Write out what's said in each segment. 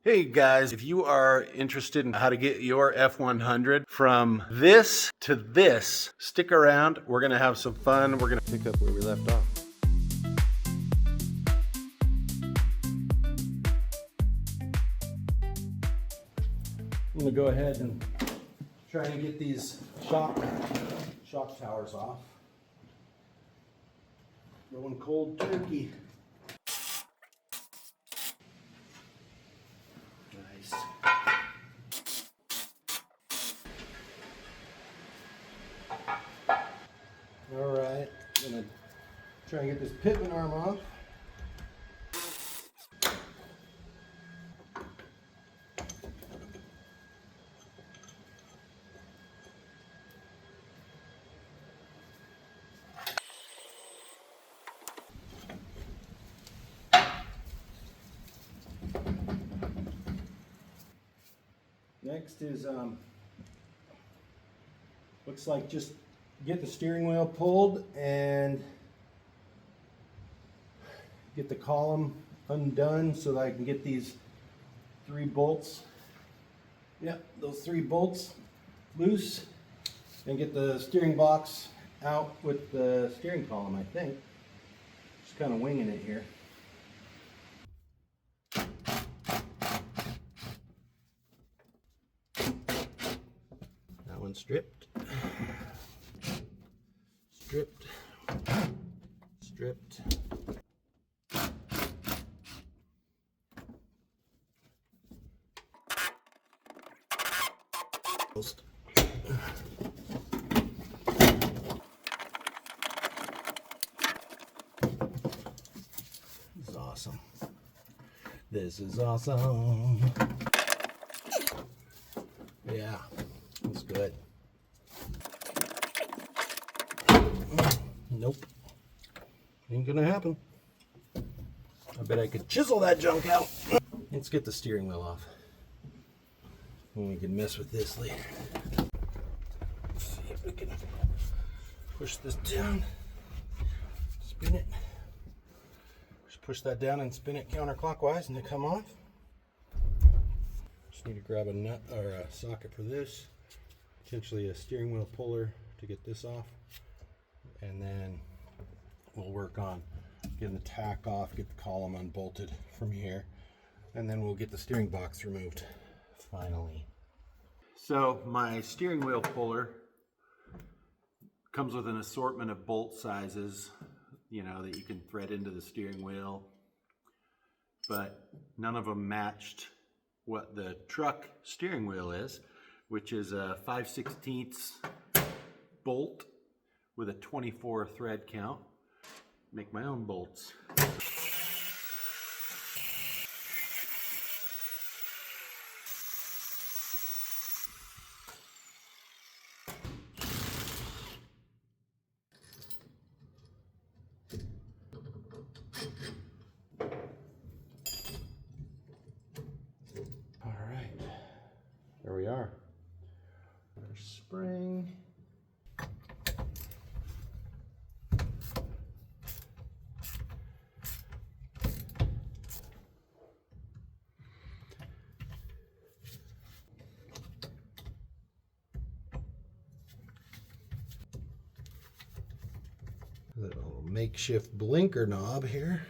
Hey guys, if you are interested in how to get your F100 from this to this, stick around. We're going to have some fun. We're going to pick up where we left off. I'm going to go ahead and try and get these shock towers off. Going cold turkey. Nice. All right, I'm gonna try and get this pivot arm off. Next is looks like just get the steering wheel pulled and get the column undone so that I can get these 3 bolts. Yep, those 3 bolts loose and get the steering box out with the steering column, I think. Just kind of winging it here. That one's stripped. Stripped. Stripped. This is awesome. This is awesome. Yeah, that's good. Nope. Ain't gonna happen. I bet I could chisel that junk out. Let's get the steering wheel off. And we can mess with this later. Let's see if we can push this down. Spin it. Just push that down and spin it counterclockwise and it come off. Just need to grab a nut or a socket for this. Potentially a steering wheel puller to get this off. And then we'll work on getting the tack off, get the column unbolted from here, and then we'll get the steering box removed finally. So my steering wheel puller comes with an assortment of bolt sizes, you know, that you can thread into the steering wheel, but none of them matched what the truck steering wheel is, which is a 5/16 bolt with a 24 thread count. Make my own bolts. All right, there we are. There's spring. Little makeshift blinker knob here.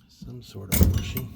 Some sort of bushing.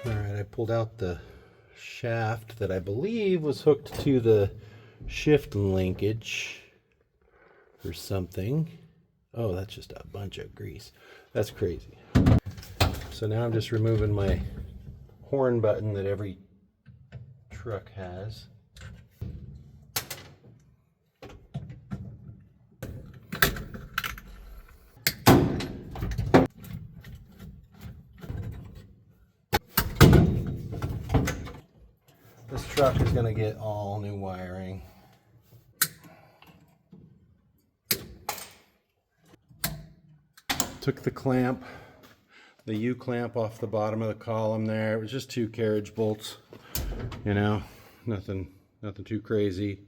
All right, I pulled out the shaft that I believe was hooked to the shift linkage or something. Oh, that's just a bunch of grease. That's crazy. So now I'm just removing my horn button that every truck has. This truck is going to get all new wiring. Took the clamp, the U-clamp off the bottom of the column there. It was just 2 carriage bolts, you know, nothing too crazy.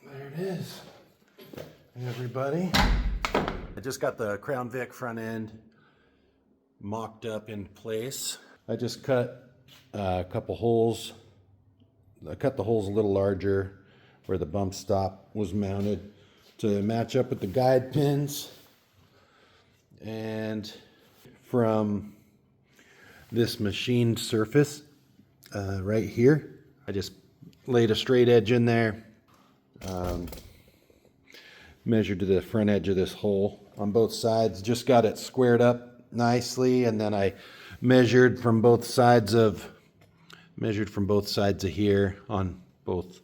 There it is, everybody. I just got the Crown Vic front end mocked up in place. I just cut a couple holes. I cut the holes a little larger where the bump stop was mounted to match up with the guide pins. And from this machined surface right here, I just laid a straight edge in there. Measured to the front edge of this hole on both sides, just got it squared up nicely, and then I measured from both sides of here on both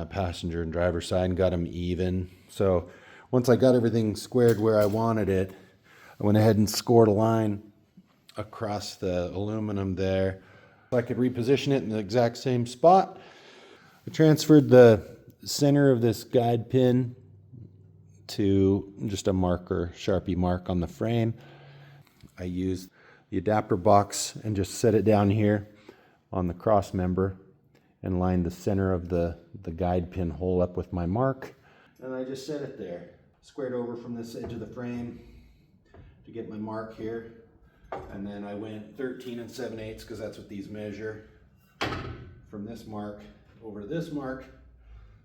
passenger and driver side and got them even. So once I got everything squared where I wanted it, I went ahead and scored a line across the aluminum there so I could reposition it in the exact same spot. I transferred the center of this guide pin to just a marker, Sharpie mark on the frame. I used the adapter box and just set it down here on the cross member and lined the center of the guide pin hole up with my mark. And I just set it there, squared over from this edge of the frame to get my mark here. And then I went 13 7/8 because that's what these measure, from this mark over to this mark,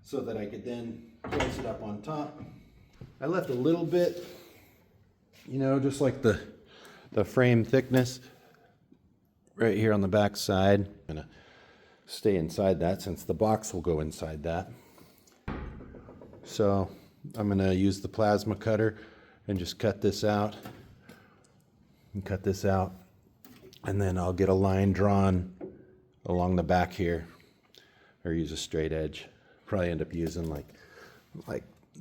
so that I could then place it up on top. I left a little bit, you know, just like the frame thickness right here on the back side. I'm gonna stay inside that since the box will go inside that. So I'm gonna use the plasma cutter and just cut this out and cut this out, and then I'll get a line drawn along the back here, or use a straight edge. Probably end up using like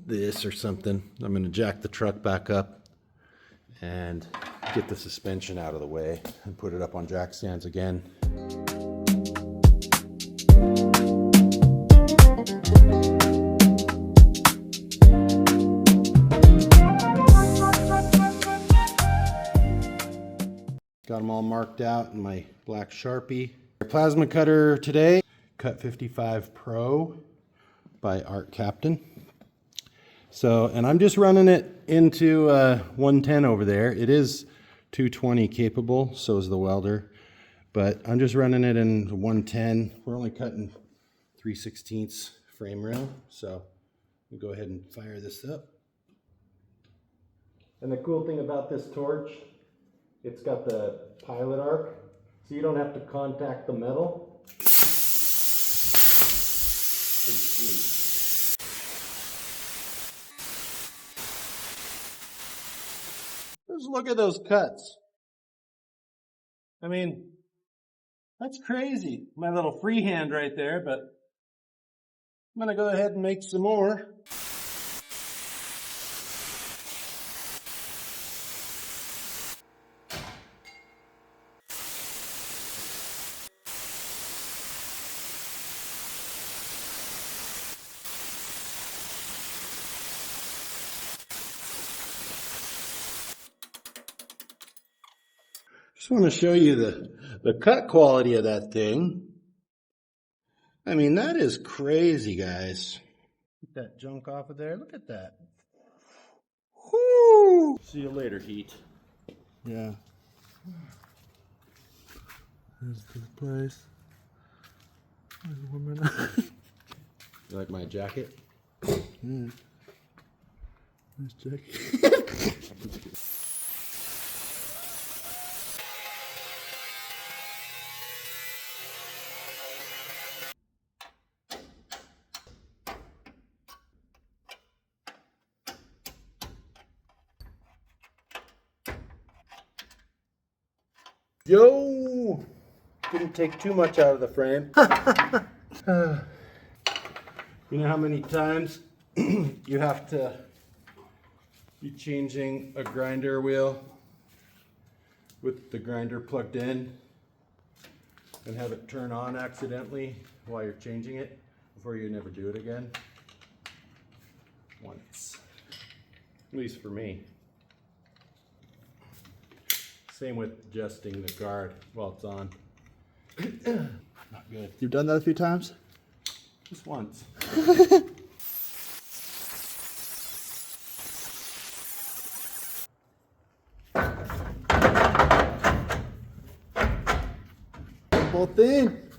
this or something. I'm going to jack the truck back up and get the suspension out of the way and put it up on jack stands again. Got them all marked out in my black Sharpie. Plasma cutter today, Cut 55 Pro by Art Captain. So, and I'm just running it into 110 over there. It is 220 capable, so is the welder, but I'm just running it in 110. We're only cutting 3/16 frame rail, so we'll go ahead and fire this up. And the cool thing about this torch, it's got the pilot arc, so you don't have to contact the metal. Pretty sweet. Just look at those cuts. I mean, that's crazy. My little freehand right there, but I'm gonna go ahead and make some more. Just want to show you the cut quality of that thing. I mean, that is crazy, guys. Get that junk off of there. Look at that. Whoo! See you later, Heat. Yeah. There's the place. There's a woman. You like my jacket? Yeah. Nice jacket. Yo! Didn't take too much out of the frame. You know how many times you have to be changing a grinder wheel with the grinder plugged in and have it turn on accidentally while you're changing it before you never do it again. Once. At least for me. Same with adjusting the guard while it's on. Not good. You've done that a few times? Just once. Both in.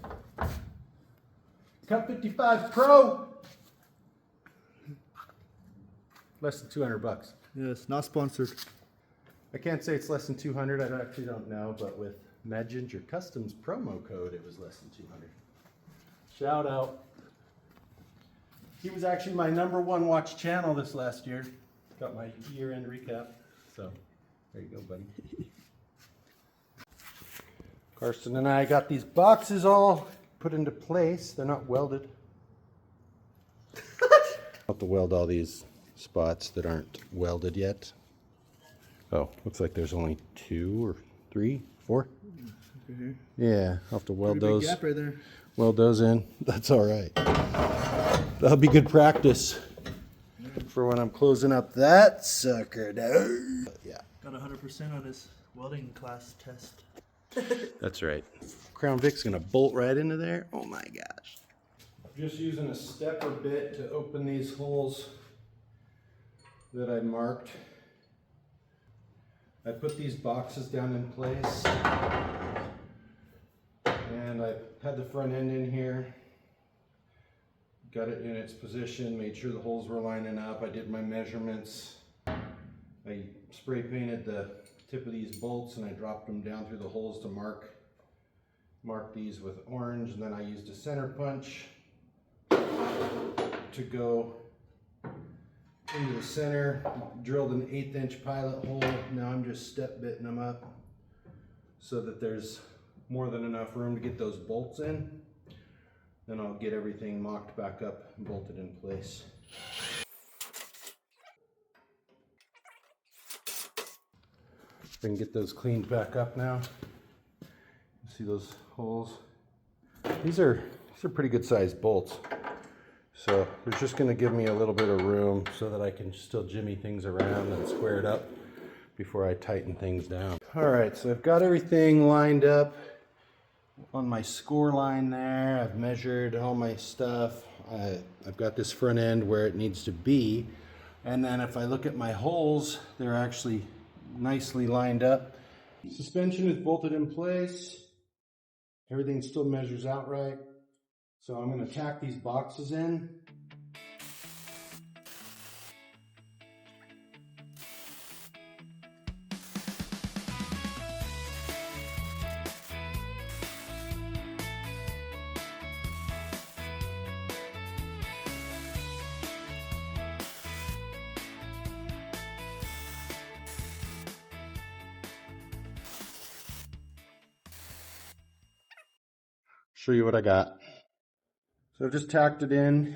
Cut 55 Pro. Less than 200 bucks. Yes, not sponsored. I can't say it's less than 200. I actually don't know, but with Maginger Customs promo code, it was less than 200. Shout out. He was actually my #1 watch channel this last year. Got my year-end recap. So there you go, buddy. Carson and I got these boxes all put into place. They're not welded. I'll have to weld all these spots that aren't welded yet. Oh, looks like there's only 2 or 3, 4. Yeah, I'll have to weld Pretty big those. gap right there. Weld those in. That's all right. That'll be good practice for when I'm closing up that sucker down. Yeah. Got 100% on his welding class test. That's right. Crown Vic's gonna bolt right into there. Oh my gosh. Just using a stepper bit to open these holes that I marked. I put these boxes down in place and I had the front end in here. Got it in its position, made sure the holes were lining up. I did my measurements. I spray painted the tip of these bolts and I dropped them down through the holes to mark these with orange, and then I used a center punch to go into the center, drilled an 1/8 inch pilot hole. Now I'm just step bitting them up so that there's more than enough room to get those bolts in. Then I'll get everything mocked back up and bolted in place. I can get those cleaned back up now. See those holes? These are pretty good sized bolts. So they're just gonna give me a little bit of room so that I can still jimmy things around and square it up before I tighten things down. All right, so I've got everything lined up on my score line there. I've measured all my stuff. I've got this front end where it needs to be. And then if I look at my holes, they're actually nicely lined up. Suspension is bolted in place. Everything still measures out right. So I'm going to tack these boxes in. Show you what I got. So I've just tacked it in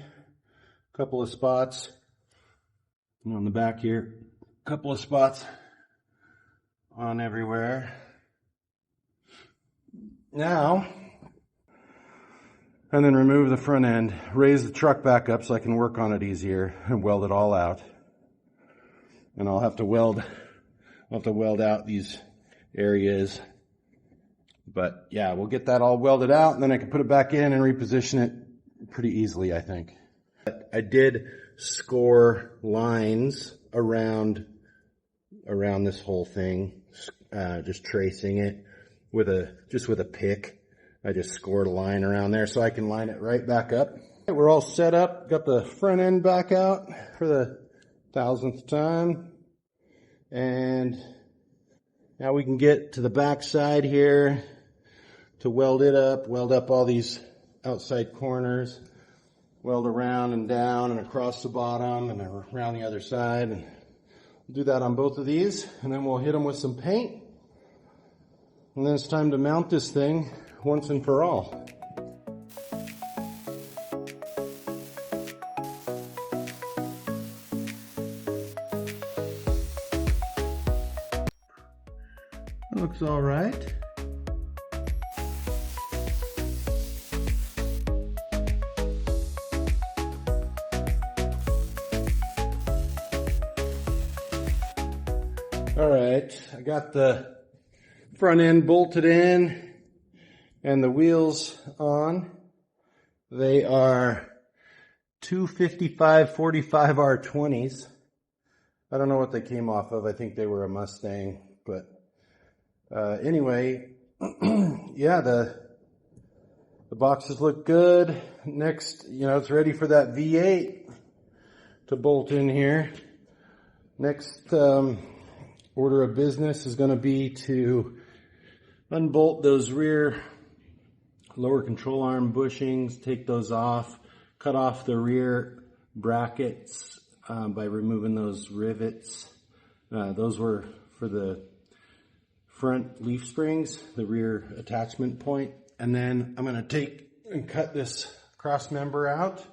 a couple of spots. And on the back here, a couple of spots on everywhere. Now, and then remove the front end, raise the truck back up so I can work on it easier and weld it all out. And I'll have to weld out these areas. But yeah, we'll get that all welded out and then I can put it back in and reposition it pretty easily, I think. But I did score lines around this whole thing, just tracing it with a pick. I just scored a line around there so I can line it right back up. We're all set up, got the front end back out for the 1000th time. And now we can get to the back side here to weld up all these outside corners, weld around and down and across the bottom and around the other side. And we'll do that on both of these, and then we'll hit them with some paint. And then it's time to mount this thing once and for all. Looks all right. All right, I got the front end bolted in and the wheels on. They are 255 45 R20s. I don't know what they came off of. I think they were a Mustang, but anyway, yeah, the boxes look good. Next, it's ready for that V8 to bolt in here. Next order of business is going to be to unbolt those rear lower control arm bushings, take those off, cut off the rear brackets by removing those rivets. Those were for the front leaf springs, the rear attachment point. And then I'm going to take and cut this cross member out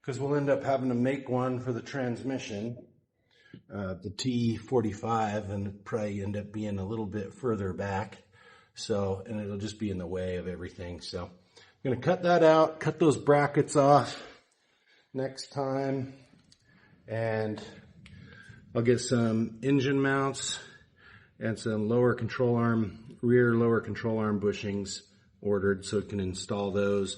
because we'll end up having to make one for the transmission. The T45, and it'll probably end up being a little bit further back. So, and it'll just be in the way of everything. So I'm going to cut that out, cut those brackets off next time. And I'll get some engine mounts and some rear lower control arm bushings ordered so it can install those.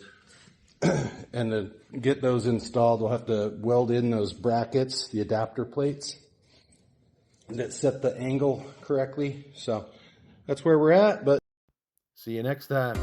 And to get those installed, we'll have to weld in those brackets, the adapter plates, that set the angle correctly. So that's where we're at, but see you next time.